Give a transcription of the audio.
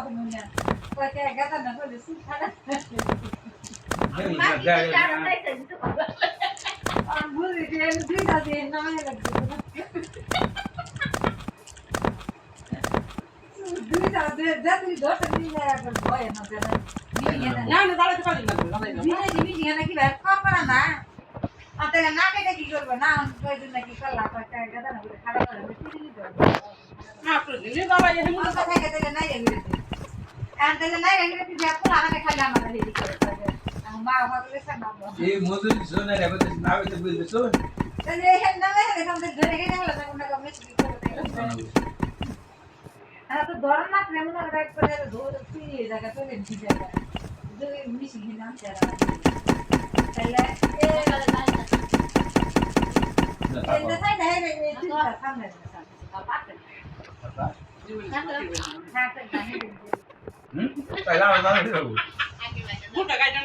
নুনিয়া কয়টা গাদা না করে সুখানা আর বুঝি যে দুইটা দিন না লাগবে দুইটা দিন যাতে দশ দিন একবার ভয় না জানা না না দাঁড়াতে পারি না দিনে নাকি ব্যাগ করা না আর তাহলে না কেটে কি করবে না কয়দিন নাকি করলা কয়টা গাদা না করে খারাপ করে দিদি দেবে দিলে বাবা এখানে কথা থেকে তাহলে নাই রেগে আর তাহলে নাই রেগে তুই এখন আমাকে খালি আমাদের রেডি করে মা আমাদের সামনে এই মধুর সোনা রে বলতে না হইতে বুঝবে তো তাহলে এই না না এরকম ধরে গেলে হলো তখন না কমে কি করতে আর তো ধর না কেমন রাইট করে ধরে তুই এই জায়গা তো নেই জায়গা দুই মিশি নাম যারা তাহলে এই দেখাই দেয় এই চিন্তা সামনে পাতে হ্যাঁ তো জানি তাই লাভ না গোটা গাইটা